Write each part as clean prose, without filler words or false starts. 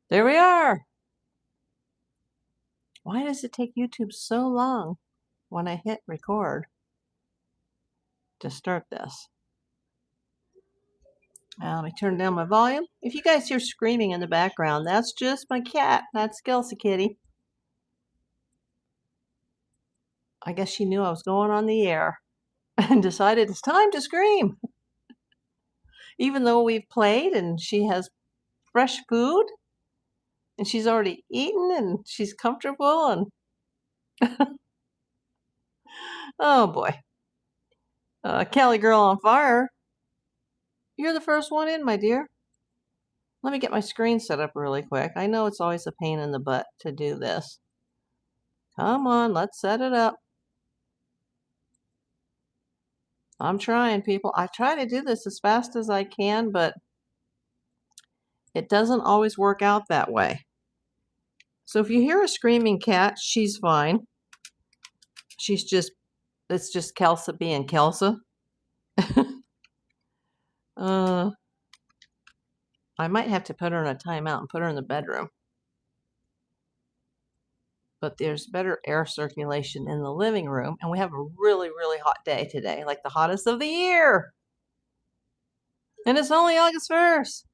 There we are. Why does it take YouTube so long when I hit record to start this? Now, let me turn down my volume. If you guys hear screaming in the background, that's just my cat. That's Kelsa kitty. I guess she knew I was going on the air and decided it's time to scream. Even though we've played and she has fresh food and she's already eaten and she's comfortable and oh boy. Kelly Girl on Fire, you're the first one in, my dear. Let me get my screen set up really quick. I know it's always a pain in the butt to do this. Come on, let's set it up. I'm trying, people. I try to do this as fast as I can, but it doesn't always work out that way. So if you hear a screaming cat, she's fine. It's just Kelsa being Kelsa. I might have to put her in a timeout and put her in the bedroom. But there's better air circulation in the living room, and we have a really, really hot day today, like the hottest of the year. And it's only August 1st.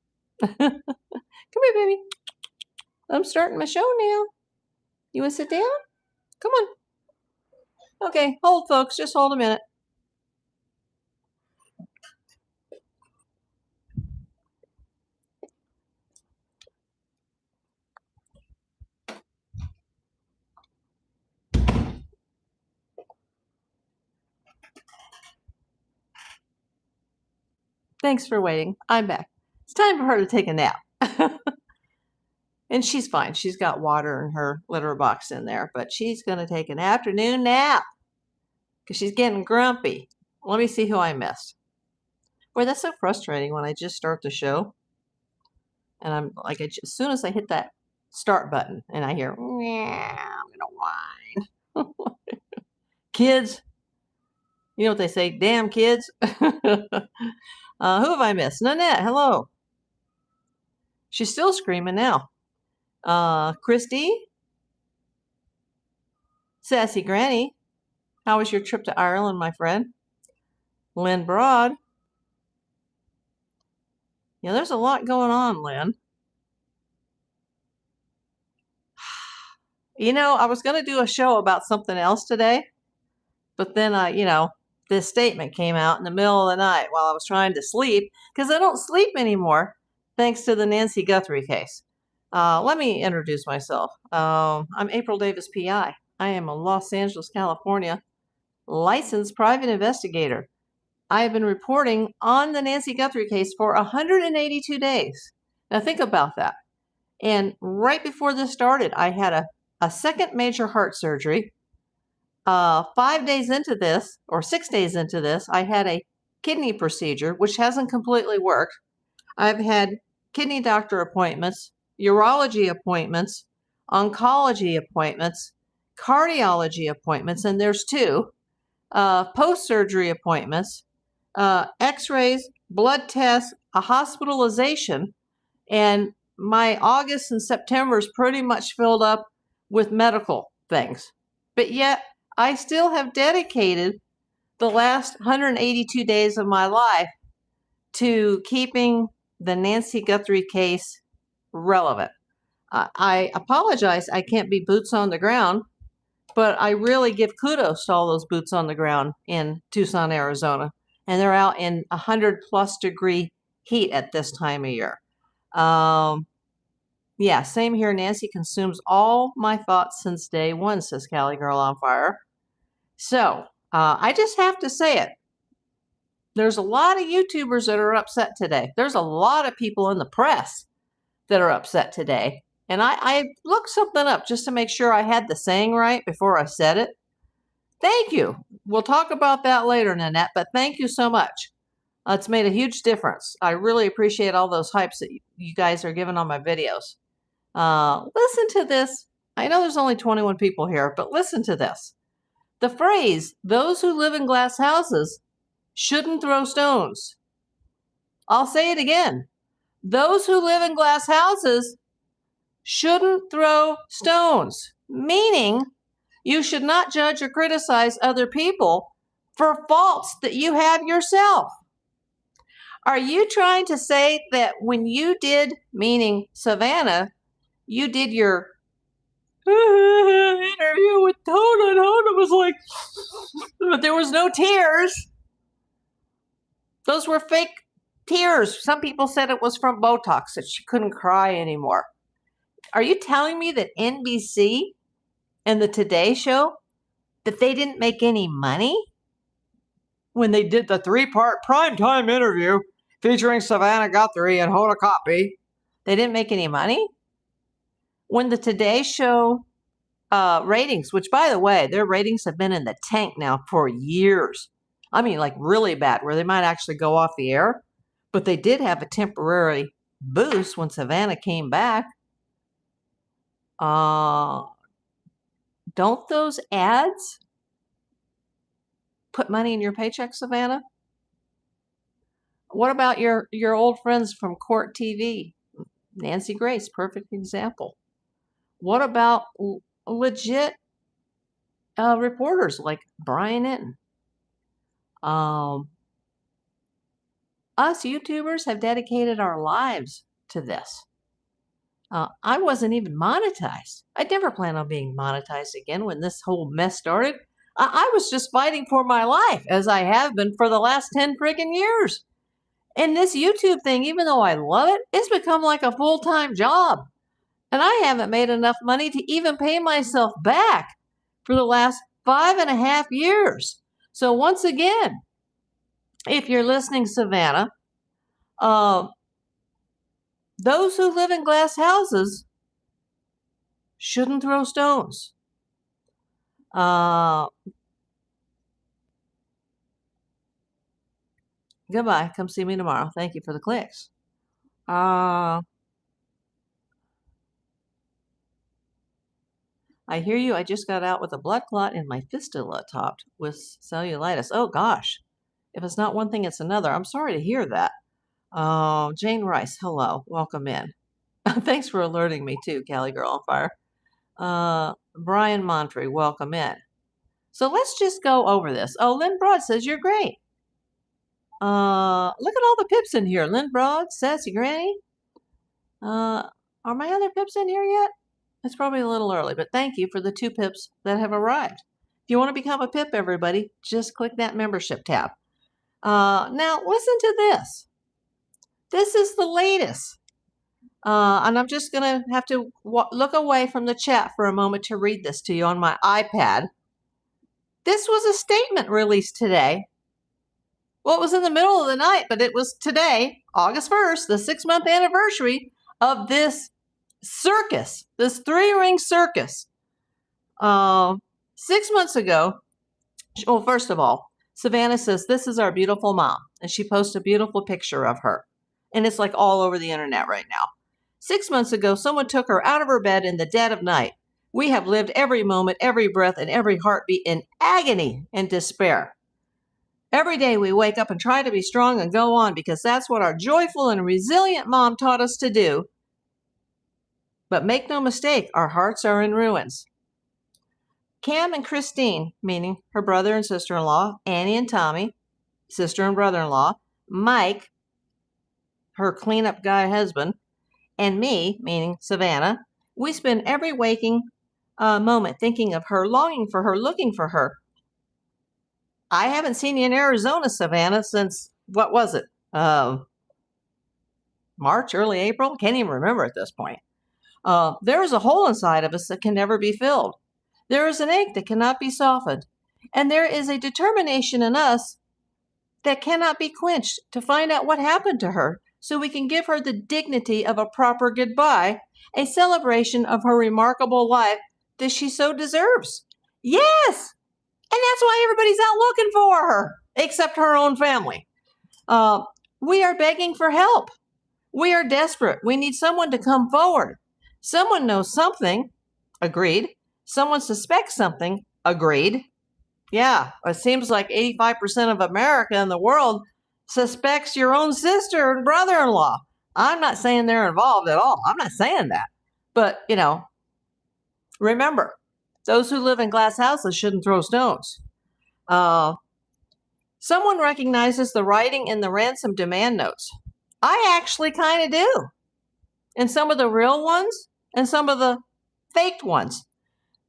Come here, baby. I'm starting my show now. You want to sit down? Come on. Okay, hold, folks. Just hold a minute. Thanks for waiting. I'm back. It's time for her to take a nap. And she's fine. She's got water in her litter box in there, but she's going to take an afternoon nap because she's getting grumpy. Let me see who I missed. Boy, that's so frustrating when I just start the show. And I'm like, as soon as I hit that start button and I hear, yeah, I'm going to whine. Kids, you know what they say, damn kids. Who have I missed? Nanette, hello. She's still screaming now. Christy, Sassy Granny, how was your trip to Ireland, my friend? Lynn Broad. Yeah, there's a lot going on, Lynn. You know, I was going to do a show about something else today, but then, this statement came out in the middle of the night while I was trying to sleep, because I don't sleep anymore, thanks to the Nancy Guthrie case. Let me introduce myself. I'm April Davis, PI. I am a Los Angeles, California licensed private investigator. I have been reporting on the Nancy Guthrie case for 182 days. Now think about that. And right before this started, I had a second major heart surgery. 5 days into this, or 6 days into this, I had a kidney procedure, which hasn't completely worked. I've had kidney doctor appointments, urology appointments, oncology appointments, cardiology appointments, and there's 2, post-surgery appointments, x-rays, blood tests, a hospitalization, and my August and September is pretty much filled up with medical things. But yet, I still have dedicated the last 182 days of my life to keeping the Nancy Guthrie case relevant. I apologize, I can't be boots on the ground, but I really give kudos to all those boots on the ground in Tucson, Arizona. And they're out in 100+ degree heat at this time of year. Yeah, same here. Nancy consumes all my thoughts since day one, says Cali Girl on Fire. So, I just have to say it. There's a lot of YouTubers that are upset today. There's a lot of people in the press that are upset today. And I looked something up just to make sure I had the saying right before I said it. Thank you. We'll talk about that later, Nanette, but thank you so much. It's made a huge difference. I really appreciate all those hypes that you guys are giving on my videos. Listen to this. I know there's only 21 people here, but listen to this. The phrase, those who live in glass houses shouldn't throw stones. I'll say it again. Those who live in glass houses shouldn't throw stones, meaning you should not judge or criticize other people for faults that you have yourself. Are you trying to say that when you did, meaning Savannah, you did your interview with Hoda, and Hoda was like, but there was no tears. Those were fake tears. Some people said it was from Botox, that she couldn't cry anymore. Are you telling me that NBC and the Today Show, that they didn't make any money when they did the 3-part primetime interview featuring Savannah Guthrie and Hoda Kotb? They didn't make any money? When the Today Show ratings, which by the way, their ratings have been in the tank now for years. I mean, like really bad, where they might actually go off the air. But they did have a temporary boost when Savannah came back. Don't those ads put money in your paycheck, Savannah? What about your old friends from Court TV? Nancy Grace, perfect example. What about legit reporters like Brian Enton? Us YouTubers have dedicated our lives to this. I wasn't even monetized. I never plan on being monetized again when this whole mess started. I was just fighting for my life, as I have been for the last 10 friggin' years. And this YouTube thing, even though I love it, it's become like a full-time job. And I haven't made enough money to even pay myself back for the last 5.5 years. So once again, if you're listening, Savannah, those who live in glass houses shouldn't throw stones. Goodbye. Come see me tomorrow. Thank you for the clicks. I hear you. I just got out with a blood clot in my fistula topped with cellulitis. Oh, gosh. If it's not one thing, it's another. I'm sorry to hear that. Jane Rice, hello. Welcome in. Thanks for alerting me, too, Cali Girl on Fire. Brian Montre, welcome in. So let's just go over this. Oh, Lynn Broad says you're great. Look at all the pips in here. Lynn Broad, Sassy Granny. Are my other pips in here yet? It's probably a little early, but thank you for the 2 pips that have arrived. If you want to become a pip, everybody, just click that membership tab. Now, listen to this. This is the latest. And I'm just going to have to look away from the chat for a moment to read this to you on my iPad. This was a statement released today. Well, it was in the middle of the night, but it was today, August 1st, the 6-month anniversary of this circus, this 3-ring circus. 6 months ago, well, first of all, Savannah says, this is our beautiful mom. And she posts a beautiful picture of her. And it's like all over the internet right now. 6 months ago, someone took her out of her bed in the dead of night. We have lived every moment, every breath, and every heartbeat in agony and despair. Every day we wake up and try to be strong and go on because that's what our joyful and resilient mom taught us to do. But make no mistake, our hearts are in ruins. Cam and Christine, meaning her brother and sister-in-law, Annie and Tommy, sister and brother-in-law, Mike, her cleanup guy husband, and me, meaning Savannah, we spend every waking moment thinking of her, longing for her, looking for her. I haven't seen you in Arizona, Savannah, since, what was it? March, early April? Can't even remember at this point. There is a hole inside of us that can never be filled. There is an ache that cannot be softened. And there is a determination in us that cannot be quenched to find out what happened to her so we can give her the dignity of a proper goodbye, a celebration of her remarkable life that she so deserves. Yes! And that's why everybody's out looking for her, except her own family. We are begging for help. We are desperate. We need someone to come forward. Someone knows something. Agreed. Someone suspects something. Agreed. Yeah, it seems like 85% of America and the world suspects your own sister and brother-in-law. I'm not saying they're involved at all. I'm not saying that. But, remember, those who live in glass houses shouldn't throw stones. Someone recognizes the writing in the ransom demand notes. I actually kind of do. And some of the real ones and some of the faked ones.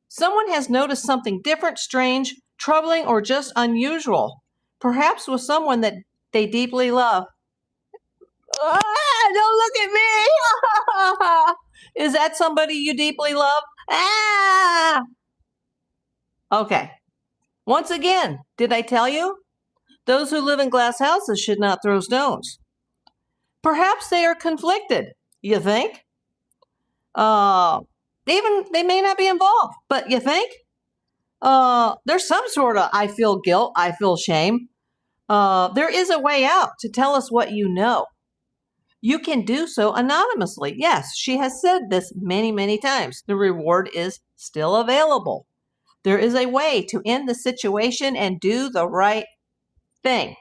Someone has noticed something different, strange, troubling, or just unusual, perhaps with someone that they deeply love. Don't look at me. Is that somebody you deeply love? Okay. Once again, did I tell you? Those who live in glass houses should not throw stones. Perhaps they are conflicted, you think? Even they may not be involved, but you think? There's some sort of I feel guilt, I feel shame. There is a way out to tell us what you know. You can do so anonymously. Yes, she has said this many, many times. The reward is still available. There is a way to end the situation and do the right thing.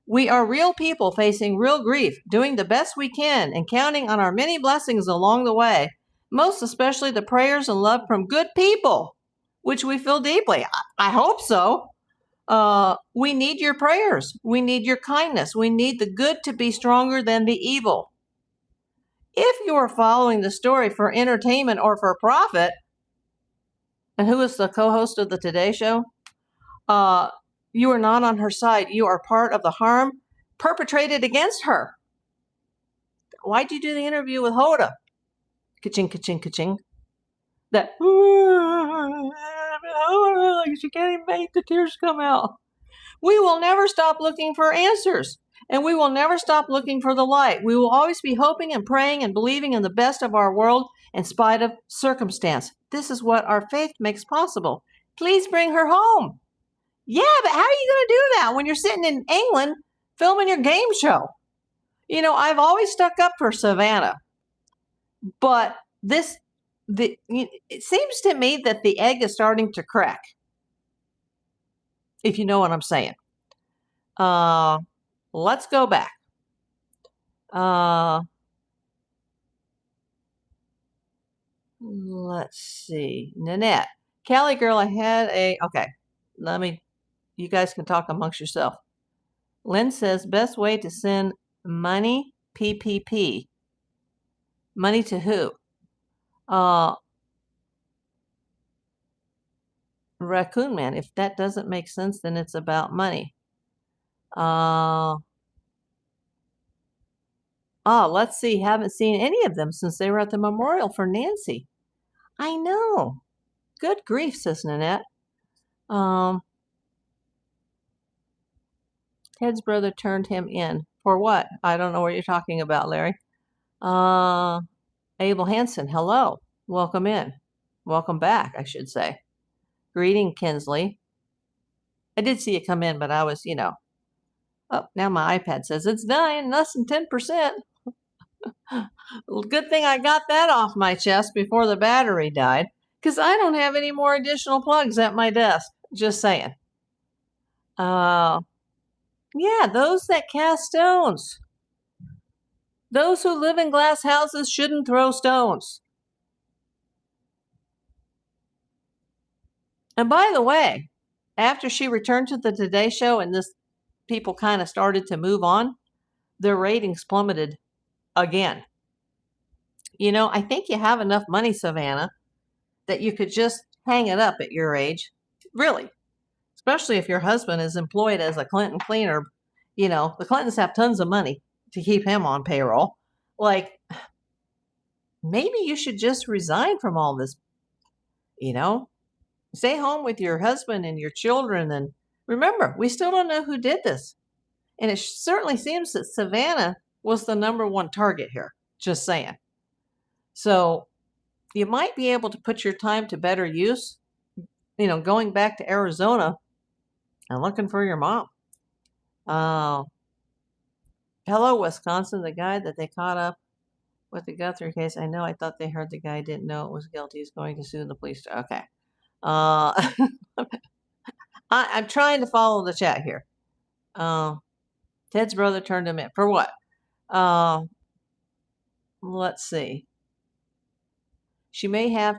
We are real people facing real grief, doing the best we can and counting on our many blessings along the way, most especially the prayers and love from good people, which we feel deeply. I hope so. We need your prayers. We need your kindness. We need the good to be stronger than the evil. If you are following the story for entertainment or for profit, and who is the co-host of the Today Show? You are not on her side. You are part of the harm perpetrated against her. Why'd you do the interview with Hoda? Ka-ching, ka-ching, ka-ching. That, she can't even make the tears come out. We will never stop looking for answers, and we will never stop looking for the light. We will always be hoping and praying and believing in the best of our world in spite of circumstance. This is what our faith makes possible. Please bring her home. Yeah, but how are you going to do that when you're sitting in England filming your game show? I've always stuck up for Savannah, but it seems to me that the egg is starting to crack, if you know what I'm saying. Let's go back. Let's see. Nanette. Cali girl, I had okay. You guys can talk amongst yourself. Lynn says, best way to send money, PPP. Money to who? Raccoon Man, if that doesn't make sense, then it's about money. Let's see. Haven't seen any of them since they were at the memorial for Nancy. I know. Good grief, says Nanette. Ted's brother turned him in. For what? I don't know what you're talking about, Larry. Abel Hansen, hello. Welcome in. Welcome back, I should say. Greeting, Kinsley. I did see you come in, but I was, Oh, now my iPad says it's dying, less than 10%. Good thing I got that off my chest before the battery died, because I don't have any more additional plugs at my desk. Just saying. Yeah, those that cast stones. Those who live in glass houses shouldn't throw stones. And by the way, after she returned to the Today Show and people kind of started to move on, their ratings plummeted again. I think you have enough money, Savannah, that you could just hang it up at your age. Really. Especially if your husband is employed as a Clinton cleaner. The Clintons have tons of money to keep him on payroll. Like, maybe you should just resign from all this. Stay home with your husband and your children. And remember, we still don't know who did this. And it certainly seems that Savannah was the number one target here. Just saying. So you might be able to put your time to better use, going back to Arizona and looking for your mom. Hello, Wisconsin. The guy that they caught up with the Guthrie case. I know. I thought they heard the guy didn't know it was guilty. He's going to sue the police. Okay. I'm trying to follow the chat here. Ted's brother turned him in. For what? Let's see. She may have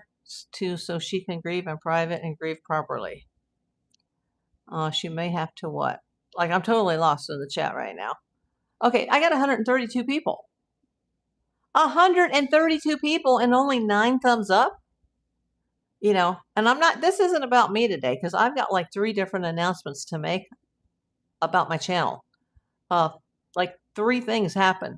to so she can grieve in private and grieve properly. She may have to what? Like, I'm totally lost in the chat right now. Okay, I got 132 people. 132 people and only 9 thumbs up. You know, and this isn't about me today because I've got like 3 different announcements to make about my channel. Like 3 things happened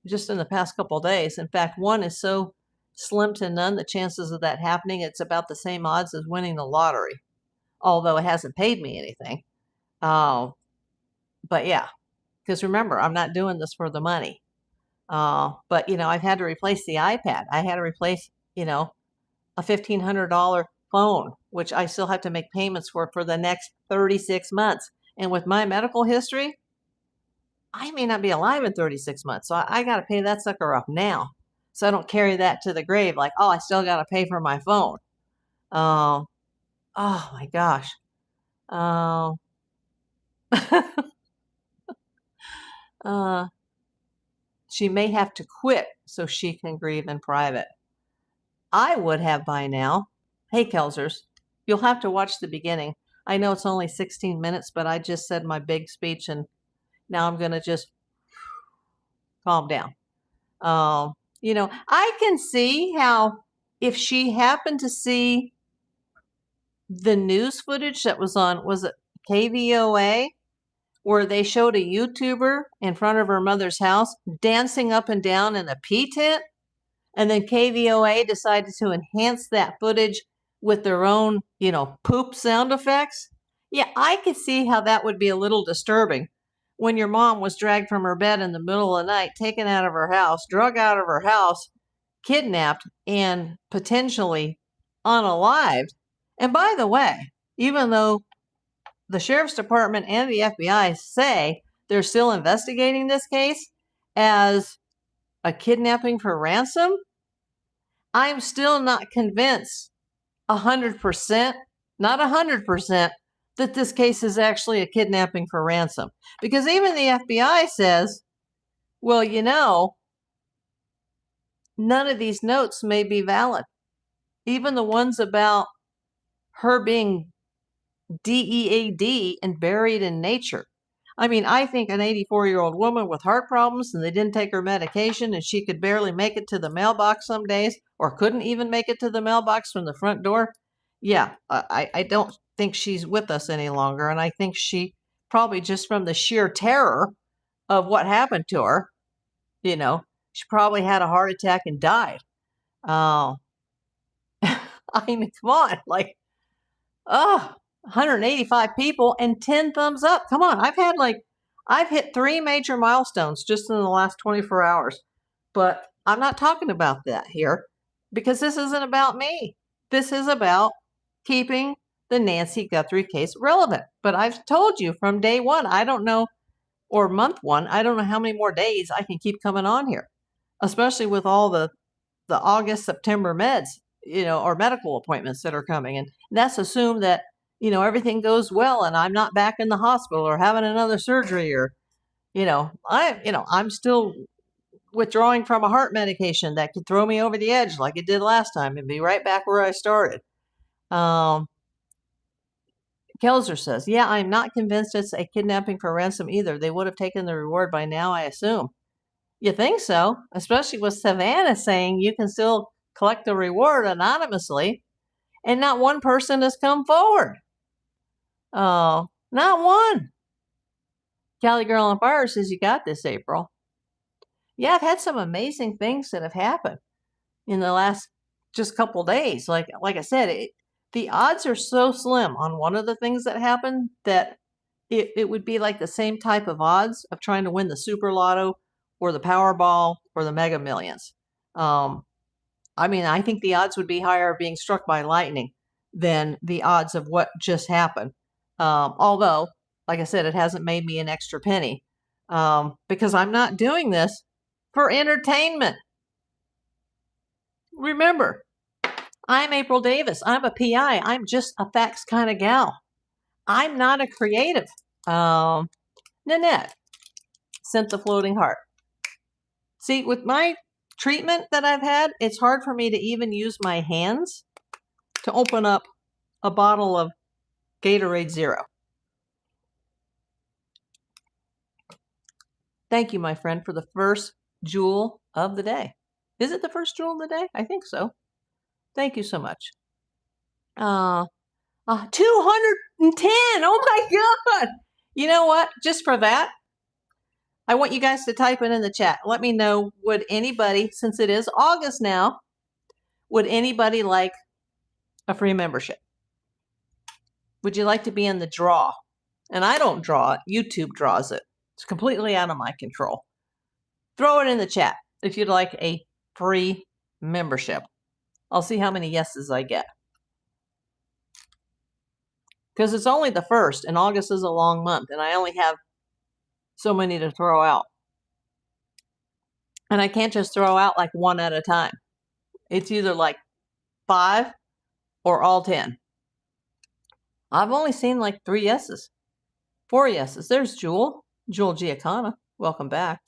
just in the past couple of days. In fact, one is so slim to none, the chances of that happening, it's about the same odds as winning the lottery, although it hasn't paid me anything. But yeah, because remember, I'm not doing this for the money. But, you know, I've had to replace the iPad. I had to replace, you know, a $1,500 phone, which I still have to make payments for the next 36 months. And with my medical history, I may not be alive in 36 months. So I got to pay that sucker off now. So I don't carry that to the grave like, oh, I still got to pay for my phone. Oh my gosh. She may have to quit so she can grieve in private. I would have by now. Hey, Kelsers, you'll have to watch the beginning. I know it's only 16 minutes, but I just said my big speech, and now I'm going to just calm down. You know, I can see how if she happened to see the news footage that was on, was it KVOA, where they showed a YouTuber in front of her mother's house dancing up and down in a pea tent, and then KVOA decided to enhance that footage with their own, you know, poop sound effects. Yeah, I could see how that would be a little disturbing when your mom was dragged from her bed in the middle of the night, taken out of her house, drug out of her house, kidnapped, and potentially unalived. And by the way, even though the sheriff's department and the FBI say they're still investigating this case as a kidnapping for ransom, I'm still not convinced 100%, not 100%, that this case is actually a kidnapping for ransom. Because even the FBI says, well, you know, none of these notes may be valid. Even the ones about her being DEAD and buried in nature. I mean, I think an 84-year-old woman with heart problems and they didn't take her medication and she could barely make it to the mailbox some days or couldn't even make it to the mailbox from the front door. Yeah, I don't think she's with us any longer. And I think she probably just from the sheer terror of what happened to her, you know, she probably had a heart attack and died. I mean, come on, like, 185 people and 10 thumbs up. Come on. I've hit 3 major milestones just in the last 24 hours, but I'm not talking about that here because this isn't about me. This is about keeping the Nancy Guthrie case relevant. But I've told you from day 1, I don't know, or month 1, I don't know how many more days I can keep coming on here, especially with all the August, September meds, you know, or medical appointments that are coming. And that's assumed that, you know, everything goes well and I'm not back in the hospital or having another surgery or, you know, I'm still withdrawing from a heart medication that could throw me over the edge like it did last time and be right back where I started. Kelser says, yeah, I'm not convinced it's a kidnapping for ransom either. They would have taken the reward by now, I assume. You think so? Especially with Savannah saying you can still collect the reward anonymously and not one person has come forward. Oh, not one. Cali Girl on Fire says you got this, April. Yeah, I've had some amazing things that have happened in the last just couple days. Like I said, the odds are so slim on one of the things that happened that it would be like the same type of odds of trying to win the Super Lotto or the Powerball or the Mega Millions. I mean, I think the odds would be higher of being struck by lightning than the odds of what just happened. Although, like I said, it hasn't made me an extra penny because I'm not doing this for entertainment. Remember, I'm April Davis. I'm a PI. I'm just a facts kind of gal. I'm not a creative. Nanette sent the floating heart. See, with my treatment that I've had, it's hard for me to even use my hands to open up a bottle of Gatorade Zero. Thank you, my friend, for the first jewel of the day. Is it the first jewel of the day? I think so. Thank you so much. 210. Oh my God. You know what? Just for that, I want you guys to type it in the chat. Let me know, would anybody, since it is August now, would anybody like a free membership? Would you like to be in the draw? And I don't draw it. YouTube draws it. It's completely out of my control. Throw it in the chat if you'd like a free membership. I'll see how many yeses I get. Because it's only the 1st, and August is a long month, and I only have so many to throw out. And I can't just throw out like one at a time. It's either like 5 or all 10. I've only seen like 3 yeses. 4 yeses. There's Jewel Giacana. Welcome back.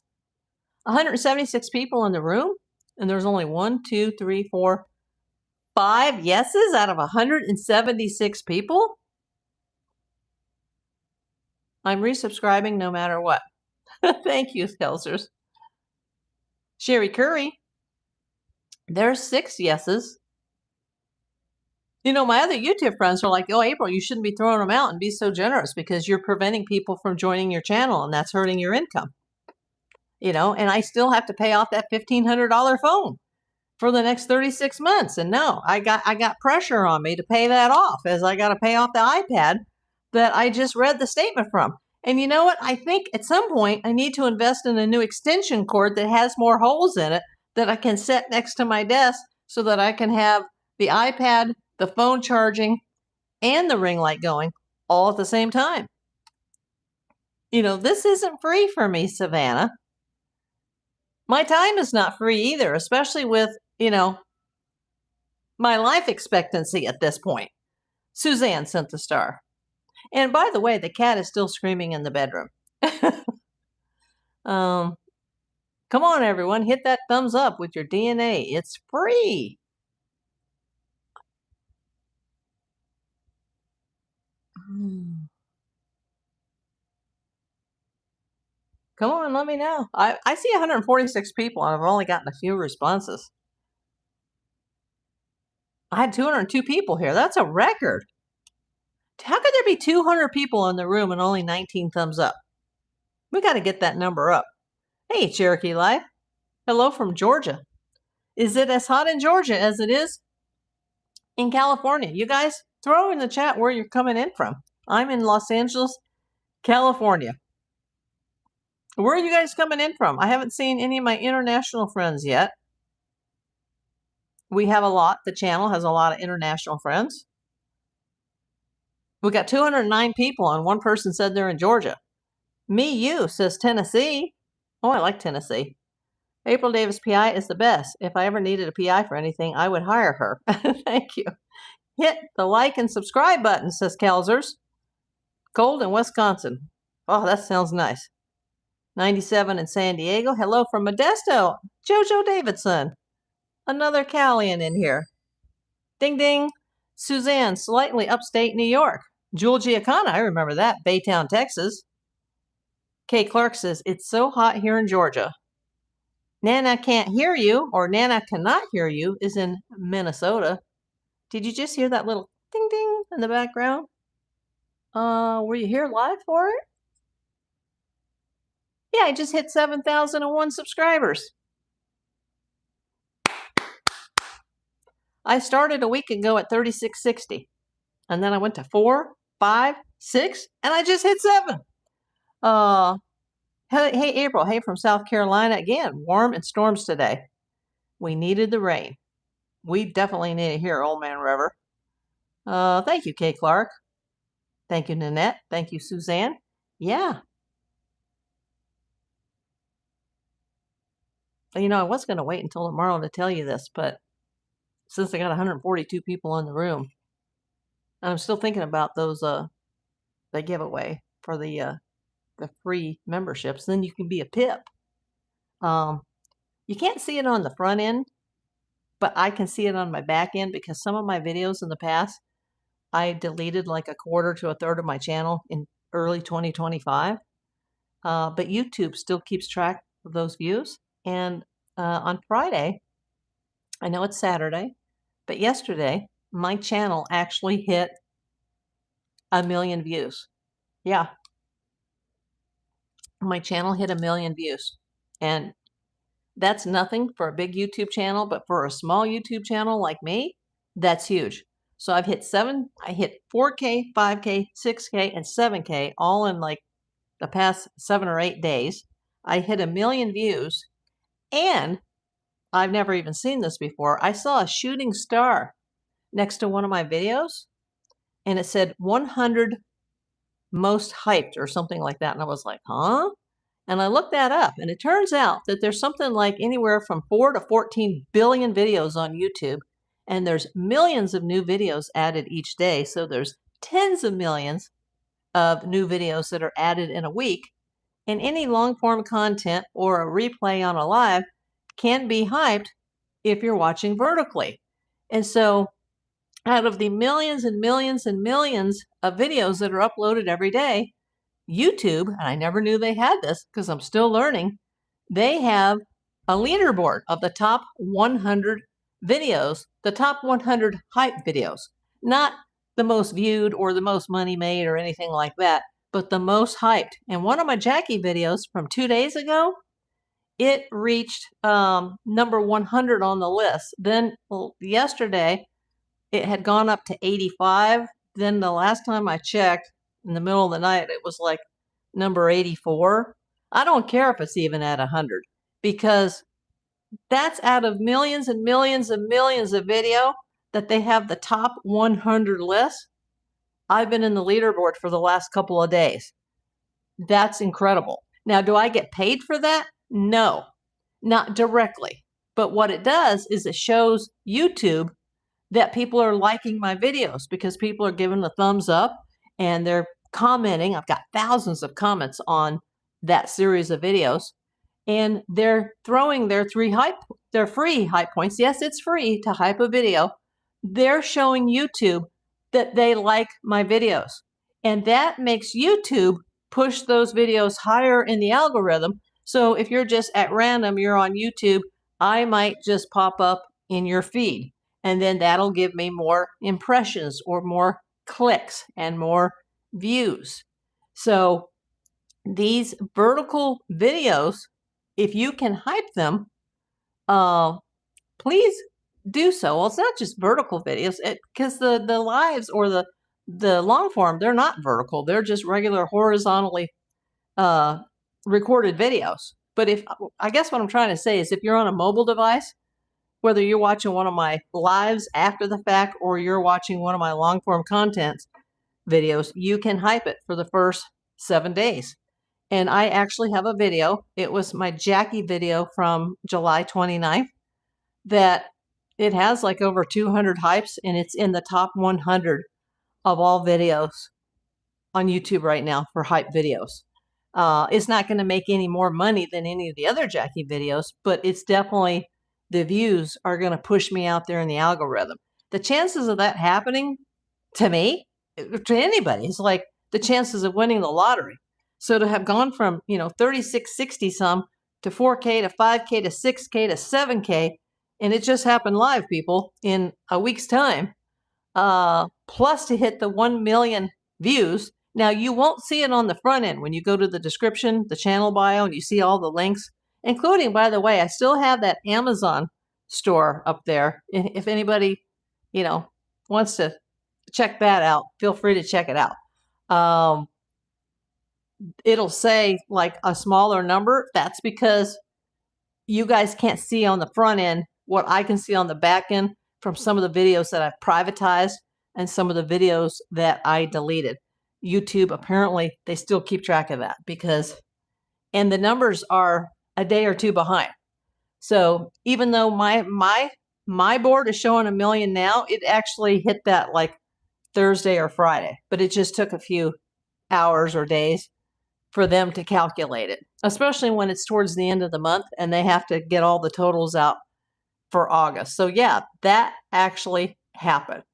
176 people in the room, and there's only 1, 2, 3, 4, 5 yeses out of 176 people. I'm resubscribing no matter what. Thank you, Kelsers. Sherry Curry. There's 6 yeses. You know, my other YouTube friends are like, oh, April, you shouldn't be throwing them out and be so generous because you're preventing people from joining your channel and that's hurting your income. You know, and I still have to pay off that $1,500 phone for the next 36 months. And no, I got pressure on me to pay that off, as I got to pay off the iPad that I just read the statement from. And you know what? I think at some point I need to invest in a new extension cord that has more holes in it that I can set next to my desk so that I can have the iPad, the phone charging, and the ring light going all at the same time. You know, this isn't free for me, Savannah. My time is not free either, especially with, you know, my life expectancy at this point. Suzanne sent the star. And by the way, the cat is still screaming in the bedroom. Come on, everyone, hit that thumbs up with your DNA. It's free. Come on, let me know. I see 146 people, and I've only gotten a few responses. I had 202 people here. That's a record. How could there be 200 people in the room and only 19 thumbs up? We got to get that number up. Hey, Cherokee Life. Hello from Georgia. Is it as hot in Georgia as it is in California? You guys, throw in the chat where you're coming in from. I'm in Los Angeles, California. Where are you guys coming in from? I haven't seen any of my international friends yet. We have a lot. The channel has a lot of international friends. We got 209 people, and one person said they're in Georgia. Me, you, says Tennessee. Oh, I like Tennessee. April Davis PI is the best. If I ever needed a PI for anything, I would hire her. Thank you. Hit the like and subscribe button, says Kelsers. Cold in Wisconsin. Oh, that sounds nice. 97 in San Diego. Hello from Modesto. Jojo Davidson. Another Callian in here. Ding, ding. Suzanne, slightly upstate New York. Jewel Giacana, I remember that. Baytown, Texas. Kay Clark says, it's so hot here in Georgia. Nana can't hear you, or Nana cannot hear you, is in Minnesota. Did you just hear that little ding, ding in the background? Were you here live for it? Yeah, I just hit 7,001 subscribers. I started a week ago at 3660, and then I went to 4, 5, 6, and I just hit 7. Hey, April. Hey, from South Carolina. Again, warm and storms today. We needed the rain. We definitely need it here, Old Man River. Thank you, Kay Clark. Thank you, Nanette. Thank you, Suzanne. Yeah. You know, I was going to wait until tomorrow to tell you this, but since I got 142 people in the room, I'm still thinking about those the giveaway for the free memberships. Then you can be a PIP. You can't see it on the front end, but I can see it on my back end because some of my videos in the past, I deleted like a quarter to a third of my channel in early 2025. But YouTube still keeps track of those views. And on Friday, I know it's Saturday, but yesterday, my channel actually hit 1 million views. Yeah. My channel hit 1 million views. And that's nothing for a big YouTube channel, but for a small YouTube channel like me, that's huge. So I hit 4K, 5K, 6K, and 7K all in like the past 7 or 8 days. I hit 1 million views, and I've never even seen this before. I saw a shooting star next to one of my videos, and it said 100 most hyped or something like that. And I was like, huh? And I looked that up, and it turns out that there's something like anywhere from 4 to 14 billion videos on YouTube, and there's millions of new videos added each day. So there's tens of millions of new videos that are added in a week, and any long-form content or a replay on a live can be hyped if you're watching vertically. And so out of the millions and millions and millions of videos that are uploaded every day, YouTube, and I never knew they had this because I'm still learning, they have a leaderboard of the top 100 videos, the top 100 hype videos, not the most viewed or the most money made or anything like that, but the most hyped. And one of my Jackie videos from 2 days ago, it reached number 100 on the list. Then yesterday, it had gone up to 85. Then the last time I checked, in the middle of the night, it was like number 84. I don't care if it's even at 100, because that's out of millions and millions and millions of video that they have the top 100 list. I've been in the leaderboard for the last couple of days. That's incredible. Now, do I get paid for that? No, not directly. But what it does is it shows YouTube that people are liking my videos because people are giving a thumbs up and they're commenting. I've got thousands of comments on that series of videos, and they're throwing their free hype points. Yes, it's free to hype a video. They're showing YouTube that they like my videos, and that makes YouTube push those videos higher in the algorithm. So if you're just at random, you're on YouTube, I might just pop up in your feed, and then that'll give me more impressions or more clicks and more views. So these vertical videos, if you can hype them, please do so. Well, it's not just vertical videos, because the lives or the long form, they're not vertical. They're just regular horizontally recorded videos. But I guess what I'm trying to say is, if you're on a mobile device, whether you're watching one of my lives after the fact or you're watching one of my long form content videos, you can hype it for the first 7 days. And I actually have a video. It was my Jackie video from July 29th that it has like over 200 hypes, and it's in the top 100 of all videos on YouTube right now for hype videos. It's not going to make any more money than any of the other Jackie videos, but it's definitely, the views are going to push me out there in the algorithm. The chances of that happening to me, to anybody, is like the chances of winning the lottery. So to have gone from, 36, 60 some to 4K to 5K to 6K to 7K, and it just happened live, people, in a week's time, plus to hit the 1 million views. Now, you won't see it on the front end when you go to the description, the channel bio, and you see all the links, including, by the way, I still have that Amazon store up there. If anybody, wants to check that out, feel free to check it out. It'll say like a smaller number. That's because you guys can't see on the front end what I can see on the back end from some of the videos that I've privatized and some of the videos that I deleted. YouTube, apparently, they still keep track of that and the numbers are a day or two behind. So even though my board is showing 1 million now, it actually hit that like Thursday or Friday, but it just took a few hours or days for them to calculate it, especially when it's towards the end of the month and they have to get all the totals out for August. So yeah, that actually happened.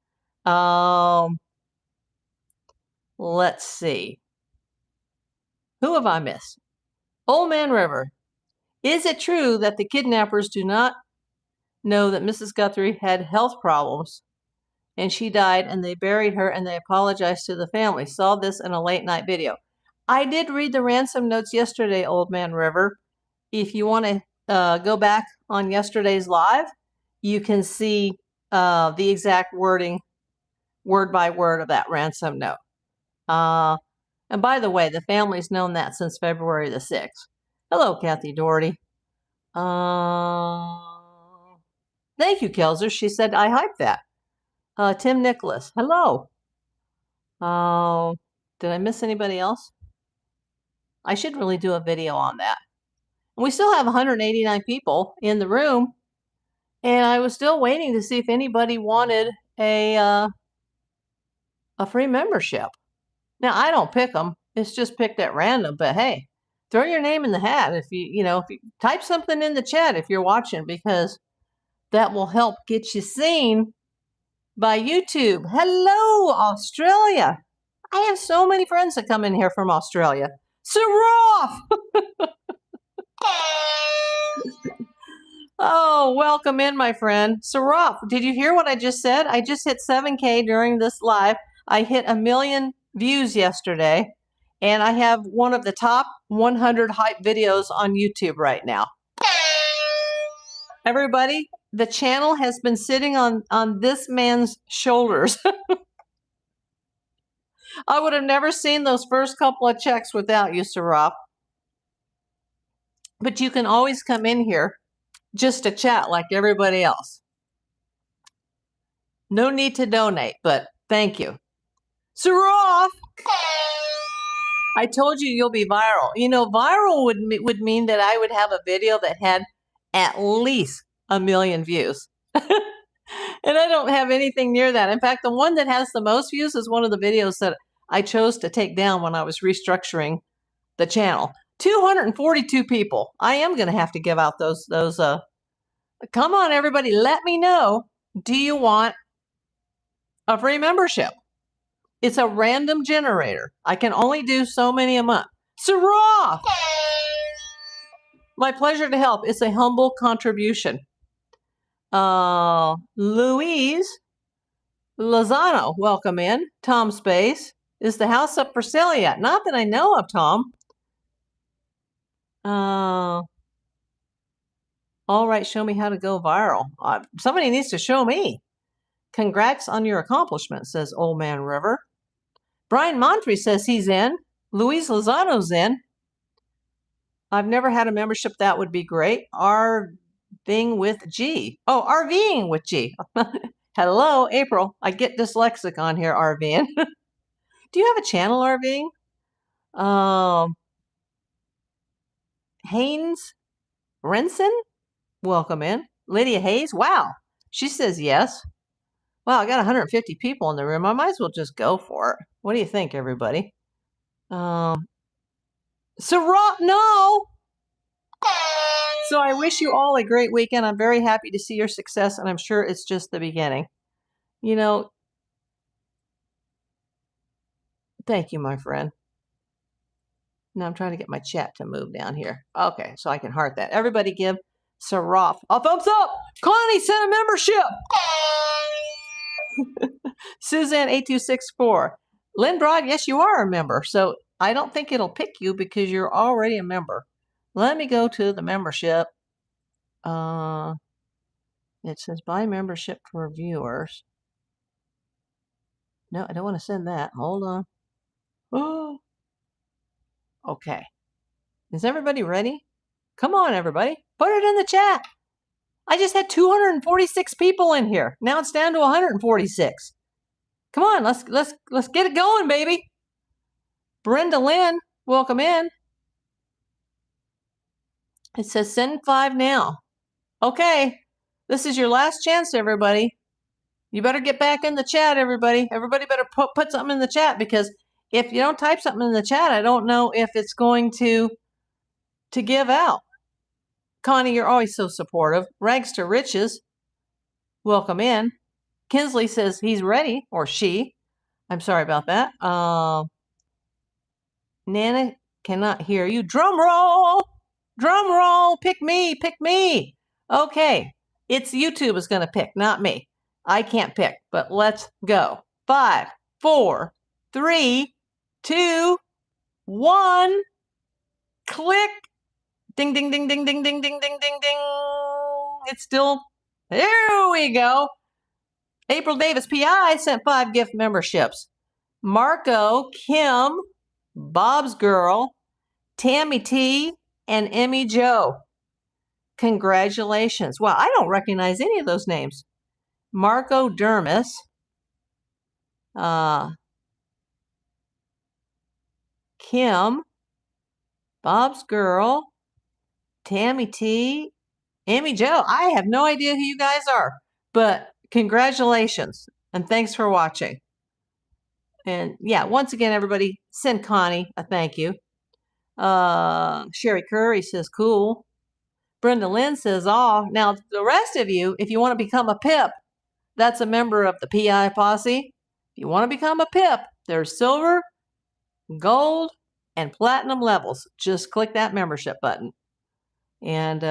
Let's see. Who have I missed? Old Man River. Is it true that the kidnappers do not know that Mrs. Guthrie had health problems and she died and they buried her and they apologized to the family? Saw this in a late night video. I did read the ransom notes yesterday, Old Man River. If you want to go back on yesterday's live, you can see the exact wording, word by word, of that ransom note. And by the way, the family's known that since February the 6th. Hello, Kathy Doherty. Thank you, Kelsa. She said, I hyped that. Tim Nicholas. Hello. Did I miss anybody else? I should really do a video on that. We still have 189 people in the room, and I was still waiting to see if anybody wanted a free membership. Now, I don't pick them. It's just picked at random, but hey, throw your name in the hat if you type something in the chat if you're watching, because that will help get you seen by YouTube. Hello, Australia. I have so many friends that come in here from Australia. Sarof! Oh, welcome in, my friend. Sarof, did you hear what I just said? I just hit 7K during this live. I hit 1 million views yesterday, and I have one of the top 100 hype videos on YouTube right now. Everybody, the channel has been sitting on this man's shoulders. I would have never seen those first couple of checks without you, Sarof. But you can always come in here just to chat like everybody else. No need to donate, but thank you. Sarof! I told you you'll be viral. You know, viral would mean that I would have a video that had at least 1 million views. And I don't have anything near that. In fact, the one that has the most views is one of the videos that I chose to take down when I was restructuring the channel. 242 people. I am going to have to give out those. Come on, everybody, let me know. Do you want a free membership? It's a random generator. I can only do so many a month. Sarof! My pleasure to help. It's a humble contribution. Louise Lozano, welcome in. Tom Space. Is the house up for sale yet? Not that I know of, Tom. All right, show me how to go viral. Somebody needs to show me. Congrats on your accomplishment, says Old Man River. Brian Montre says he's in. Louise Lozano's in. I've never had a membership. That would be great. RVing with G. Oh, RVing with G. Hello, April. I get dyslexic on here, RVing. Do you have a channel, RVing? Haynes Renson, welcome in. Lydia Hayes, wow. She says yes. Wow, I got 150 people in the room. I might as well just go for it. What do you think, everybody? No. So I wish you all a great weekend. I'm very happy to see your success, and I'm sure it's just the beginning. You know, thank you, my friend. Now I'm trying to get my chat to move down here. Okay, so I can heart that. Everybody give Sarof a thumbs up. Connie sent a membership. Suzanne 8264. Lynn Broad, yes, you are a member. So I don't think it'll pick you because you're already a member. Let me go to the membership. It says buy membership for viewers. No, I don't want to send that. Hold on. Oh. Okay. Is everybody ready? Come on, everybody. Put it in the chat. I just had 246 people in here. Now it's down to 146. Come on, let's get it going, baby. Brenda Lynn, welcome in. It says send 5 now. Okay. This is your last chance, everybody. You better get back in the chat, everybody. Everybody better put something in the chat, because if you don't type something in the chat, I don't know if it's going to give out. Connie, you're always so supportive. Rags to Riches, welcome in. Kinsley says he's ready, or she. I'm sorry about that. Nana cannot hear you. Drum roll! Drum roll! Pick me! Pick me! Okay, it's YouTube is going to pick, not me. I can't pick, but let's go. 5, 4, 3, 2, 1. Click. Ding, ding, ding, ding, ding, ding, ding, ding, ding, ding. It's still, there we go. April Davis PI sent 5 gift memberships. Marco, Kim, Bob's Girl, Tammy T, and Emmy Joe. Congratulations. Wow, I don't recognize any of those names. Marco Dermis, Kim, Bob's Girl, Tammy T, Emmy Joe. I have no idea who you guys are, but congratulations and thanks for watching. And yeah, once again, everybody, send Connie a thank you. Sherry Curry says, cool. Brenda Lynn says, oh. Now, the rest of you, if you want to become a PIP, that's a member of the PI posse. If you want to become a PIP, there's silver, gold, and platinum levels. Just click that membership button. And,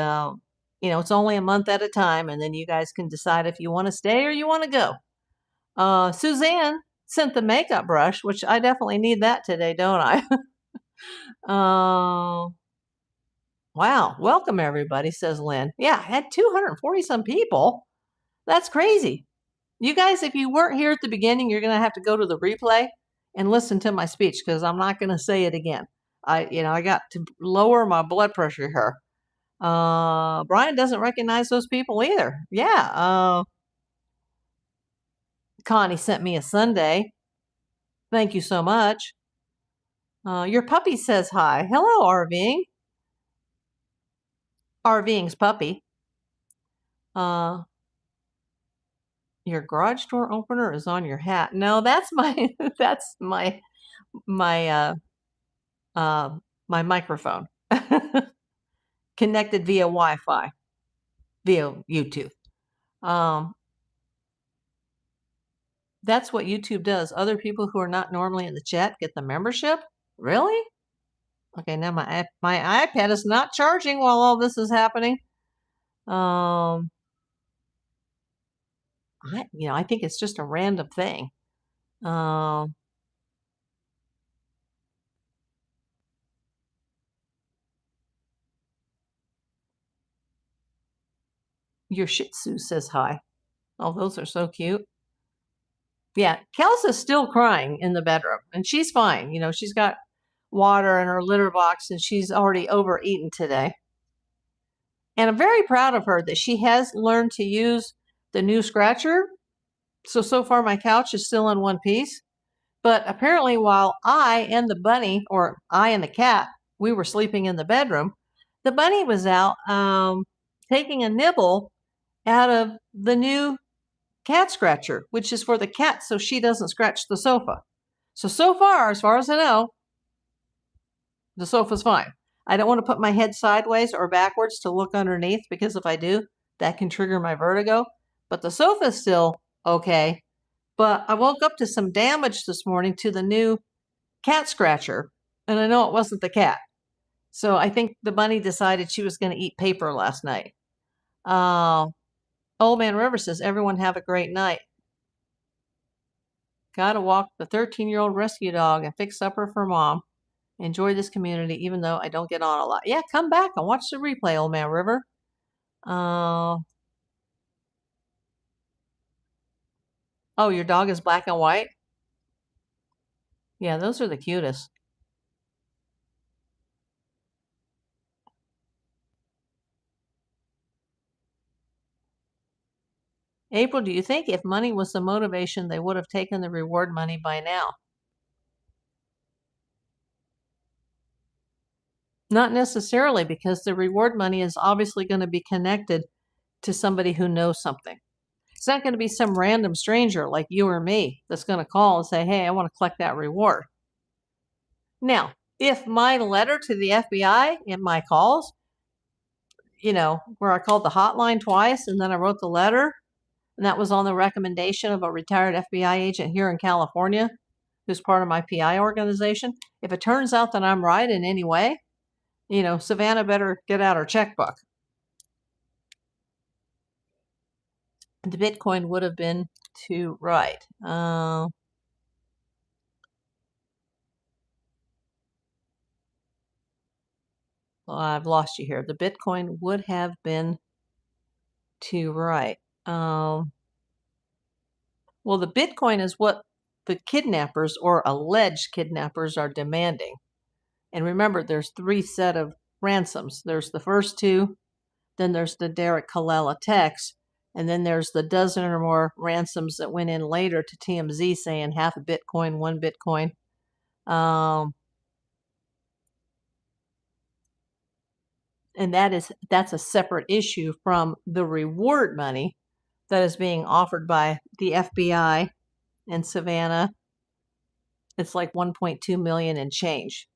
you know, it's only a month at a time, and then you guys can decide if you want to stay or you want to go. Suzanne sent the makeup brush, which I definitely need that today, don't I? Wow. Welcome, everybody, says Lynn. Yeah, I had 240 some people. That's crazy. You guys, if you weren't here at the beginning, you're going to have to go to the replay and listen to my speech because I'm not going to say it again. I got to lower my blood pressure here. Brian doesn't recognize those people either. Yeah. Connie sent me a sundae. Thank you so much. Your puppy says hi. Hello, RVing. RVing's puppy. Your garage door opener is on your hat. No, that's my that's my microphone. Connected via Wi-Fi, via YouTube. That's what YouTube does. Other people who are not normally in the chat get the membership? Really? Okay, now my iPad is not charging while all this is happening. I think it's just a random thing. Your Shih Tzu says hi. Oh, those are so cute. Yeah, Kelsa's still crying in the bedroom, and she's fine. You know, she's got water in her litter box, and she's already overeaten today. And I'm very proud of her that she has learned to use the new scratcher. So far my couch is still in one piece. But apparently while I and the bunny, or I and the cat, we were sleeping in the bedroom, the bunny was out taking a nibble out of the new cat scratcher, which is for the cat so she doesn't scratch the sofa. So far, as far as I know, the sofa's fine. I don't want to put my head sideways or backwards to look underneath because if I do, that can trigger my vertigo. But the sofa's still okay. But I woke up to some damage this morning to the new cat scratcher, and I know it wasn't the cat. So I think the bunny decided she was going to eat paper last night. Old Man River says, everyone have a great night. Gotta walk the 13-year-old rescue dog and fix supper for Mom. Enjoy this community, even though I don't get on a lot. Yeah, come back and watch the replay, Old Man River. Oh, your dog is black and white? Yeah, those are the cutest. April, do you think if money was the motivation, they would have taken the reward money by now? Not necessarily, because the reward money is obviously going to be connected to somebody who knows something. It's not going to be some random stranger like you or me that's going to call and say, hey, I want to collect that reward. Now, if my letter to the FBI and my calls, where I called the hotline twice and then I wrote the letter, and that was on the recommendation of a retired FBI agent here in California who's part of my PI organization. If it turns out that I'm right in any way, Savannah better get out her checkbook. The Bitcoin would have been too right. Well, I've lost you here. The Bitcoin would have been too right. Well, the Bitcoin is what the kidnappers or alleged kidnappers are demanding. And remember, there's 3 sets of ransoms. There's the first 2, then there's the Derek Colella text, and then there's the dozen or more ransoms that went in later to TMZ saying half a Bitcoin, 1 Bitcoin. And that's a separate issue from the reward money that is being offered by the FBI in Savannah. It's like 1.2 million and change.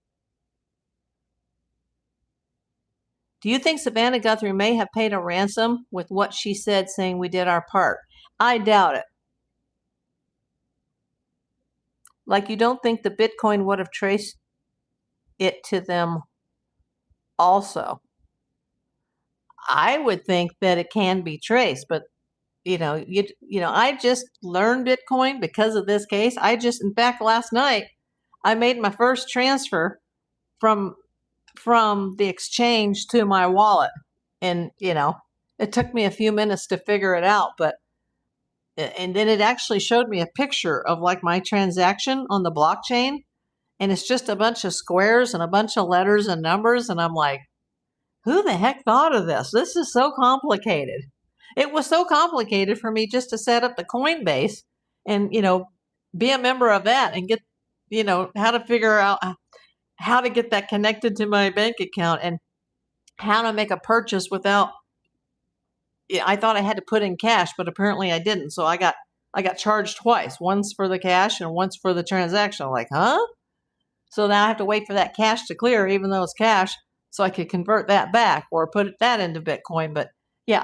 Do you think Savannah Guthrie may have paid a ransom with what she said, saying we did our part? I doubt it. Like, you don't think the Bitcoin would have traced it to them also? I would think that it can be traced, but I just learned Bitcoin because of this case. In fact, last night, I made my first transfer from the exchange to my wallet. And, it took me a few minutes to figure it out, and then it actually showed me a picture of like my transaction on the blockchain. And it's just a bunch of squares and a bunch of letters and numbers. And I'm like, who the heck thought of this? This is so complicated. It was so complicated for me just to set up the Coinbase and, be a member of that and get, how to figure out how to get that connected to my bank account and how to make a purchase without, I thought I had to put in cash, but apparently I didn't. So I got charged twice, once for the cash and once for the transaction. I'm like, huh? So now I have to wait for that cash to clear, even though it's cash, so I could convert that back or put that into Bitcoin. But yeah,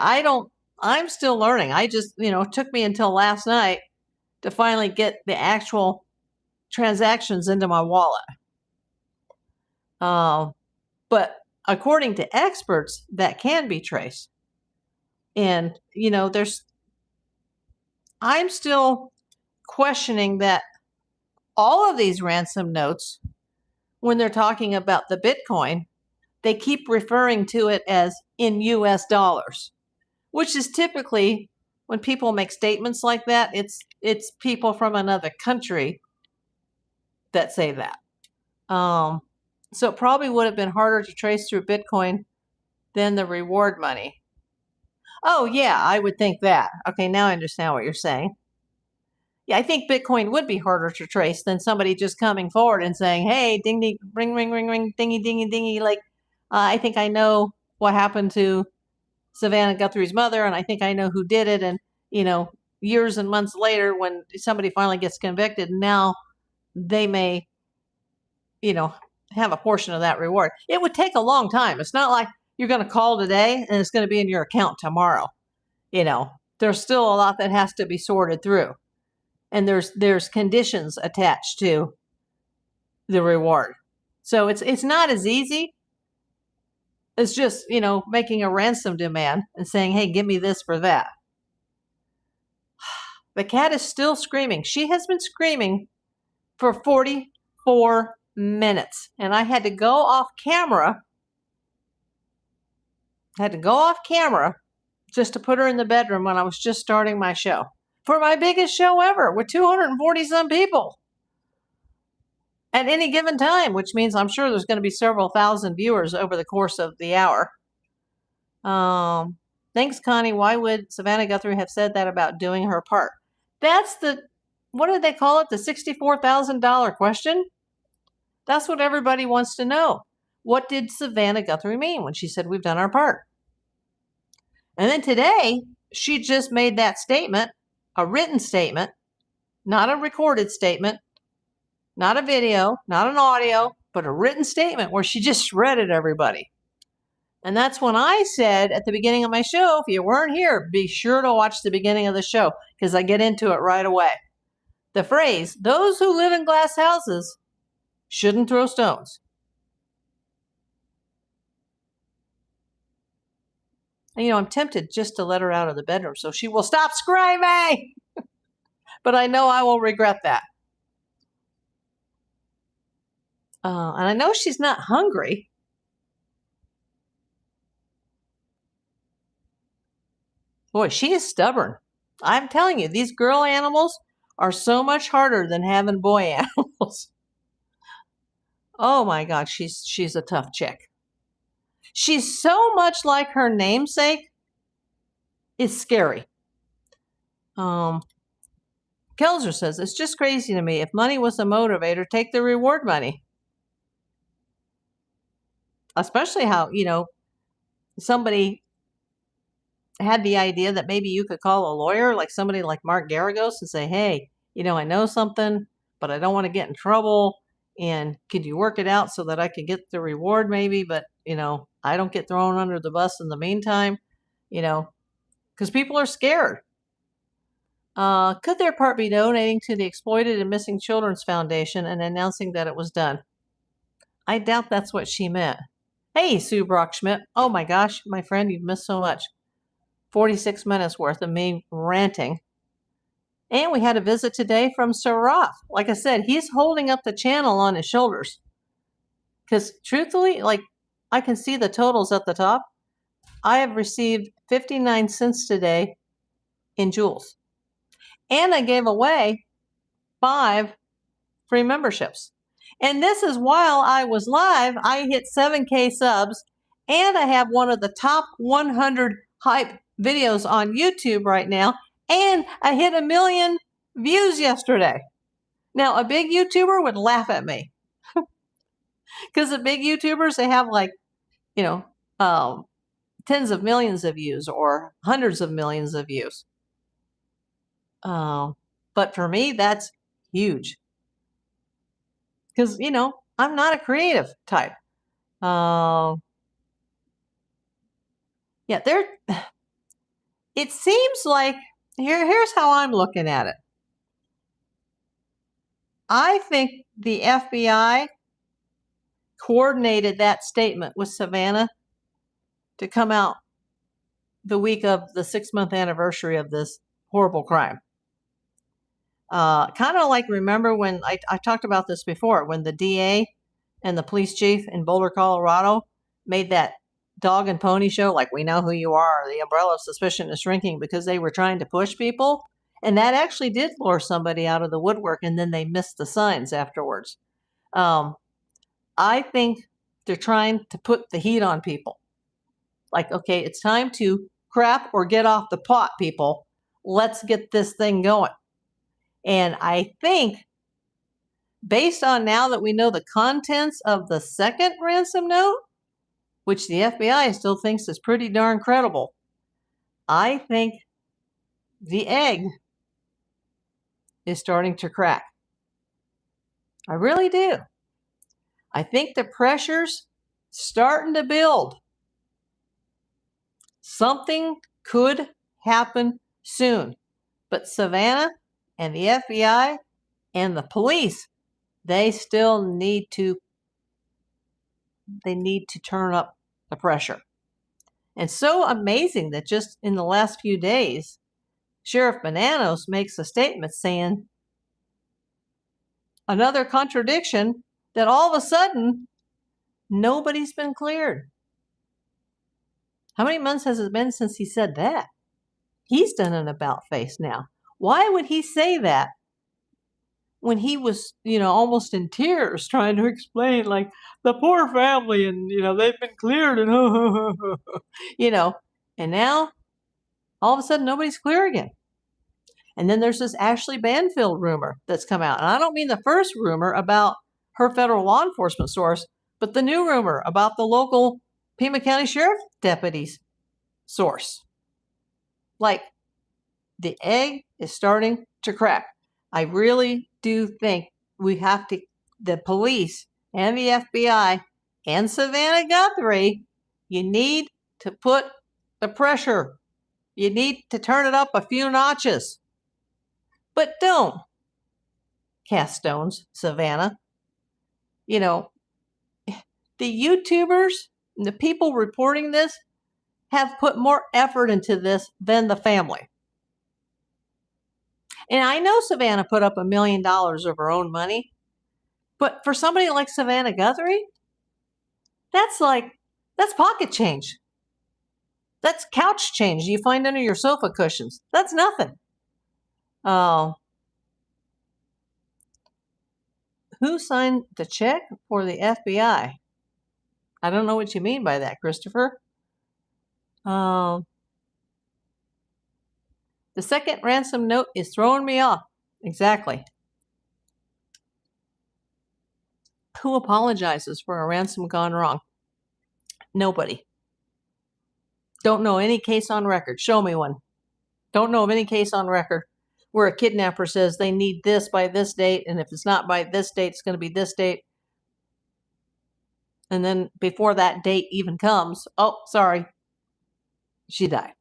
I'm still learning. I just, it took me until last night to finally get the actual transactions into my wallet. But according to experts, that can be traced. And, I'm still questioning that all of these ransom notes, when they're talking about the Bitcoin, they keep referring to it as in US dollars, which is typically when people make statements like that, it's people from another country that say that. So it probably would have been harder to trace through Bitcoin than the reward money. Oh, yeah, I would think that. Okay, now I understand what you're saying. Yeah, I think Bitcoin would be harder to trace than somebody just coming forward and saying, hey, ding, ding, ring, ring, ring, ring, dingy, dingy, dingy. Like, I think I know what happened to Savannah Guthrie's mother, and I think I know who did it. And, years and months later, when somebody finally gets convicted, now they may, have a portion of that reward. It would take a long time. It's not like you're going to call today and it's going to be in your account tomorrow. There's still a lot that has to be sorted through. And there's conditions attached to the reward. So it's not as easy as just, making a ransom demand and saying, hey, give me this for that. The cat is still screaming. She has been screaming for 44 minutes. And I had to go off camera. Just to put her in the bedroom when I was just starting my show. For my biggest show ever with 240 some people at any given time, which means I'm sure there's going to be several thousand viewers over the course of the hour. Thanks, Connie. Why would Savannah Guthrie have said that about doing her part? That's what did they call it? The $64,000 question? That's what everybody wants to know. What did Savannah Guthrie mean when she said we've done our part? And then today, she just made that statement, a written statement, not a recorded statement, not a video, not an audio, but a written statement where she just shredded everybody. And that's when I said at the beginning of my show, if you weren't here, be sure to watch the beginning of the show because I get into it right away. The phrase, those who live in glass houses shouldn't throw stones. And, I'm tempted just to let her out of the bedroom so she will stop screaming. But I know I will regret that. And I know she's not hungry. Boy, she is stubborn. I'm telling you, these girl animals are so much harder than having boy animals. Oh my God, she's a tough chick. She's so much like her namesake. It's scary. Kelsa says, it's just crazy to me. If money was a motivator, take the reward money. Especially how, somebody had the idea that maybe you could call a lawyer, like somebody like Mark Garagos, and say, hey, I know something, but I don't want to get in trouble. And could you work it out so that I could get the reward maybe, but, I don't get thrown under the bus in the meantime, because people are scared. Could their part be donating to the Exploited and Missing Children's Foundation and announcing that it was done? I doubt that's what she meant. Hey, Sue Brock-Schmidt. Oh my gosh, my friend, you've missed so much. 46 minutes worth of me ranting. And we had a visit today from Saraf. Like I said, he's holding up the channel on his shoulders. Because truthfully, I can see the totals at the top. I have received 59 cents today in jewels. And I gave away 5 free memberships. And this is while I was live. I hit 7K subs. And I have one of the top 100 hype videos on YouTube right now. And I hit 1 million views yesterday. Now, a big YouTuber would laugh at me. Because the big YouTubers, they have tens of millions of views or hundreds of millions of views. But for me, that's huge. Because, I'm not a creative type. It seems like, here's how I'm looking at it. I think the FBI coordinated that statement with Savannah to come out the week of the 6-month anniversary of this horrible crime. Kind of like, remember when I talked about this before, when the DA and the police chief in Boulder, Colorado made that dog and pony show, like, we know who you are, the umbrella of suspicion is shrinking, because they were trying to push people. And that actually did lure somebody out of the woodwork, and then they missed the signs afterwards. I think they're trying to put the heat on people. Like, okay, it's time to crap or get off the pot, people. Let's get this thing going. And I think, based on now that we know the contents of the second ransom note, which the FBI still thinks is pretty darn credible, I think the egg is starting to crack. I really do. I think the pressure's starting to build. Something could happen soon. But Savannah and the FBI and the police, they still need to turn up the pressure. And so amazing that just in the last few days, Sheriff Bananos makes a statement saying another contradiction, that all of a sudden nobody's been cleared. How many months has it been since he said that? He's done an about face now. Why would he say that when he was, almost in tears trying to explain, like, the poor family and, they've been cleared and, and now all of a sudden nobody's clear again. And then there's this Ashley Banfield rumor that's come out. And I don't mean the first rumor about her federal law enforcement source, but the new rumor about the local Pima County Sheriff deputy's source. Like, the egg is starting to crack. I really do think the police and the FBI and Savannah Guthrie, you need to put the pressure. You need to turn it up a few notches. But don't cast stones, Savannah. You know, the YouTubers, the people reporting this, have put more effort into this than the family. And I know Savannah put up $1 million of her own money, but for somebody like Savannah Guthrie, that's pocket change. That's couch change you find under your sofa cushions. That's nothing. Who signed the check for the FBI? I don't know what you mean by that, Christopher. The second ransom note is throwing me off. Exactly. Who apologizes for a ransom gone wrong? Nobody. Don't know any case on record. Show me one. Don't know of any case on record where a kidnapper says they need this by this date, and if it's not by this date, it's going to be this date. And then before that date even comes, oh, sorry, she died.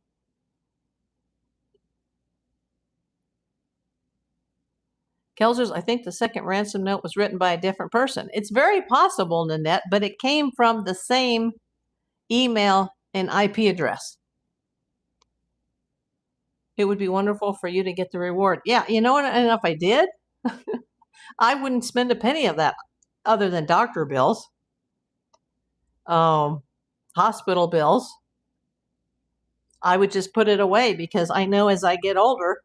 Kelsa's, I think the second ransom note was written by a different person. It's very possible, Nanette, but it came from the same email and IP address. It would be wonderful for you to get the reward. Yeah, you know what? And if I did, I wouldn't spend a penny of that other than doctor bills, hospital bills. I would just put it away because I know as I get older,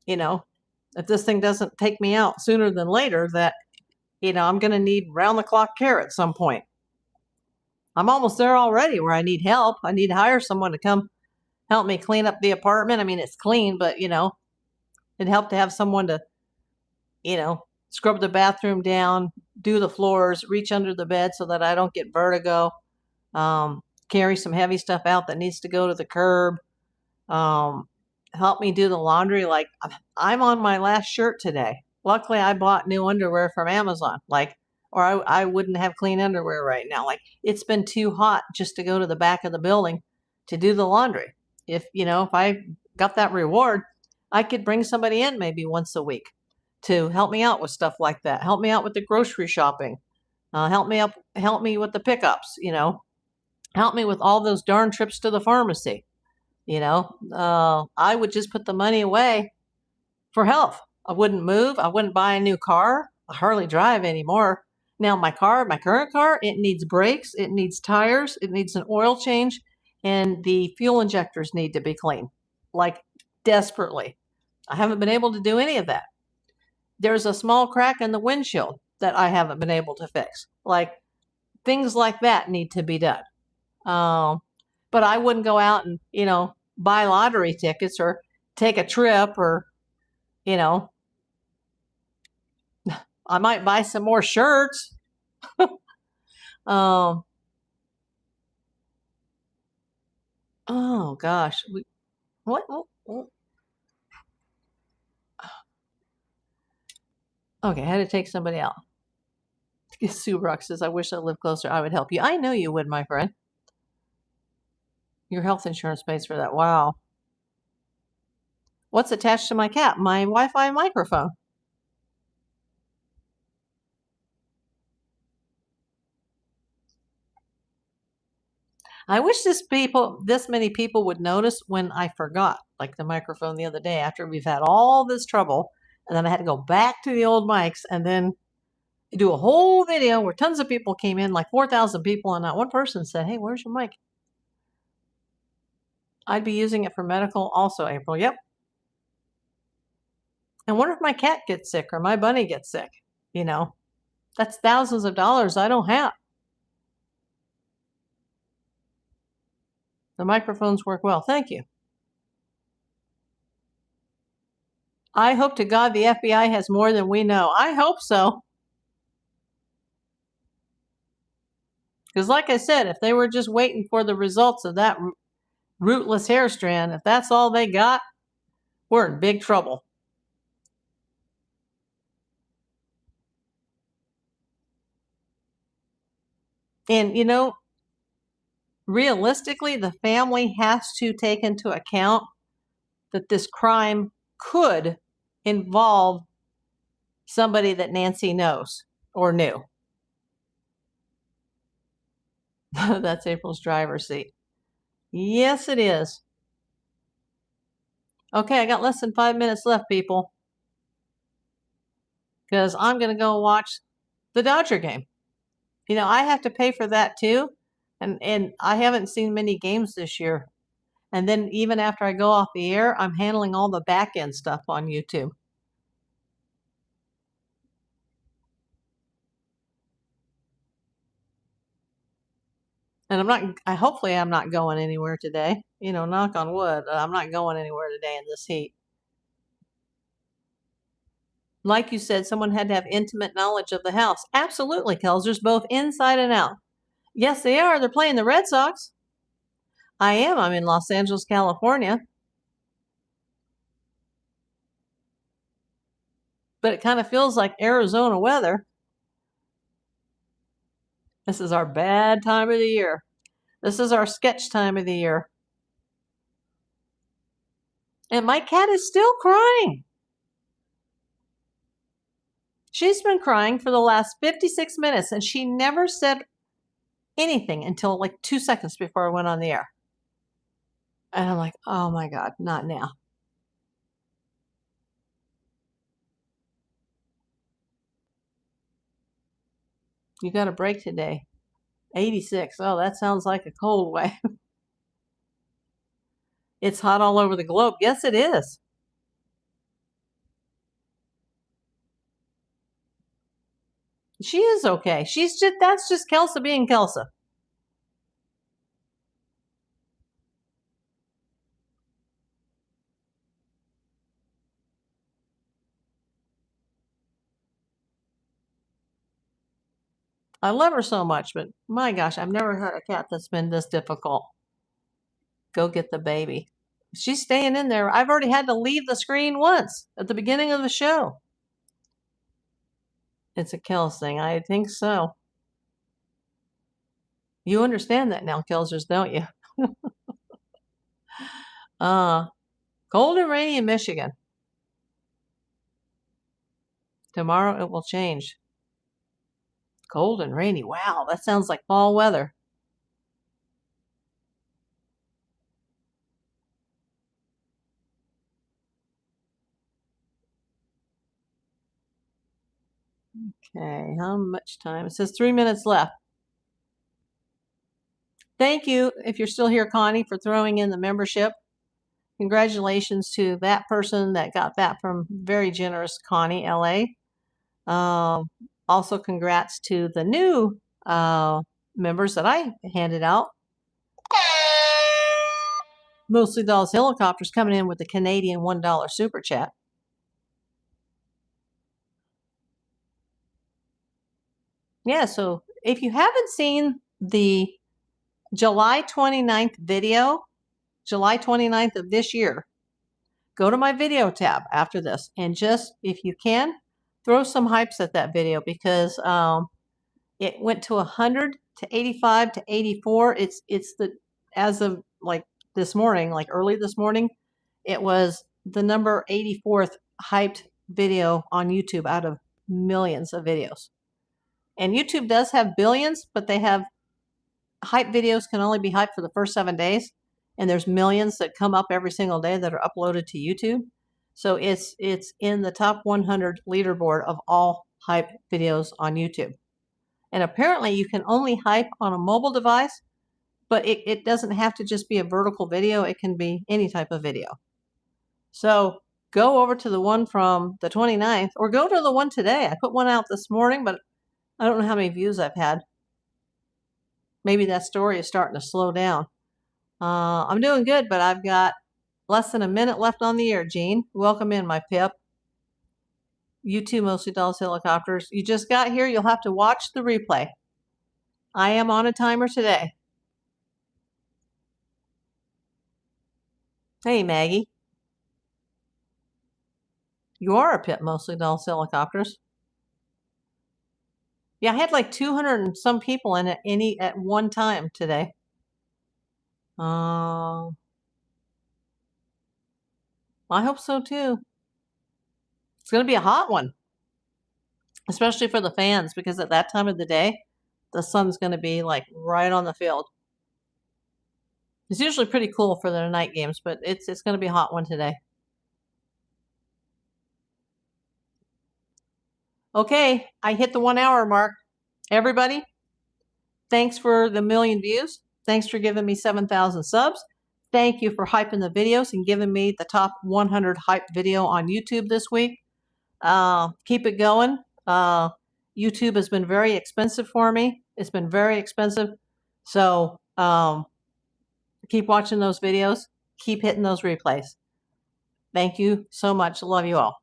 if this thing doesn't take me out sooner than later, that, I'm going to need round-the-clock care at some point. I'm almost there already where I need help. I need to hire someone to come help me clean up the apartment. I mean, it's clean, but, it'd help to have someone to, scrub the bathroom down, do the floors, reach under the bed so that I don't get vertigo, carry some heavy stuff out that needs to go to the curb, help me do the laundry. Like, I'm on my last shirt today. Luckily, I bought new underwear from Amazon, or I wouldn't have clean underwear right now. Like, it's been too hot just to go to the back of the building to do the laundry. If I got that reward, I could bring somebody in maybe once a week to help me out with stuff like that. Help me out with the grocery shopping. Help me with the pickups, help me with all those darn trips to the pharmacy. I would just put the money away for health. I wouldn't move. I wouldn't buy a new car. I hardly drive anymore. Now, my current car, it needs brakes, it needs tires, it needs an oil change, and the fuel injectors need to be clean, like desperately. I haven't been able to do any of that. There's a small crack in the windshield that I haven't been able to fix. Like, things like that need to be done. But I wouldn't go out and, buy lottery tickets or take a trip or, I might buy some more shirts. Oh gosh. What? Okay, I had to take somebody out. Sue Brock says, I wish I lived closer. I would help you. I know you would, my friend. Your health insurance pays for that. Wow. What's attached to my cap? My Wi-Fi microphone. I wish this many people would notice when I forgot, like the microphone the other day after we've had all this trouble, and then I had to go back to the old mics and then do a whole video where tons of people came in, like 4,000 people, and not one person said, hey, where's your mic? I'd be using it for medical also, April. Yep. And what if my cat gets sick or my bunny gets sick? That's thousands of dollars I don't have. The microphones work well. Thank you. I hope to God the FBI has more than we know. I hope so. Because like I said, if they were just waiting for the results of that rootless hair strand, if that's all they got, we're in big trouble. And, realistically, the family has to take into account that this crime could involve somebody that Nancy knows or knew. That's April's driver's seat. Yes, it is. Okay, I got less than 5 minutes left, people. Because I'm going to go watch the Dodger game. I have to pay for that too. And I haven't seen many games this year. And then even after I go off the air, I'm handling all the back end stuff on YouTube. And hopefully I'm not going anywhere today. Knock on wood, I'm not going anywhere today in this heat. Like you said, someone had to have intimate knowledge of the house. Absolutely, Kelsers, both inside and out. Yes, they are. They're playing the Red Sox. I am. I'm in Los Angeles, California. But it kind of feels like Arizona weather. This is our bad time of the year. This is our sketch time of the year. And my cat is still crying. She's been crying for the last 56 minutes, and she never said anything until like 2 seconds before I went on the air. And I'm like, oh my God, not now. You got a break today. 86. Oh, that sounds like a cold wave. It's hot all over the globe. Yes, it is. She is okay. That's just Kelsa being Kelsa. I love her so much, but my gosh, I've never had a cat that's been this difficult. Go get the baby. She's staying in there. I've already had to leave the screen once at the beginning of the show. It's a Kels thing. I think so. You understand that now, Kelsers, don't you? Cold and rainy in Michigan. Tomorrow it will change. Cold and rainy. Wow, that sounds like fall weather. Okay, how much time? It says 3 minutes left. Thank you, if you're still here, Connie, for throwing in the membership. Congratulations to that person that got that from very generous Connie, LA. Also, congrats to the new members that I handed out. Mostly Dolls Helicopters coming in with the Canadian $1 super chat. Yeah, so if you haven't seen the July 29th video, July 29th of this year, go to my video tab after this and just, if you can, throw some hypes at that video because it went to 100 to 85 to 84. It's the, as of like this morning, like early this morning, it was the number 84th hyped video on YouTube out of millions of videos. And YouTube does have billions, but they have hype videos can only be hyped for the first 7 days. And there's millions that come up every single day that are uploaded to YouTube. So it's in the top 100 leaderboard of all hype videos on YouTube. And apparently you can only hype on a mobile device, but it doesn't have to just be a vertical video. It can be any type of video. So go over to the one from the 29th or go to the one today. I put one out this morning, but I don't know how many views I've had. Maybe that story is starting to slow down. I'm doing good, but I've got less than a minute left on the air, Gene. Welcome in, my pip. You too, Mostly Dolls Helicopters. You just got here. You'll have to watch the replay. I am on a timer today. Hey, Maggie. You are a pip, Mostly Dolls Helicopters. Yeah, I had like 200 and some people in it at one time today. I hope so too. It's going to be a hot one, especially for the fans, because at that time of the day, the sun's going to be like right on the field. It's usually pretty cool for the night games, but it's going to be a hot one today. Okay, I hit the 1 hour mark. Everybody, thanks for the 1,000,000 views. Thanks for giving me 7,000 subs. Thank you for hyping the videos and giving me the top 100 hype video on YouTube this week. Keep it going. YouTube has been very expensive for me. It's been very expensive. So keep watching those videos. Keep hitting those replays. Thank you so much. Love you all.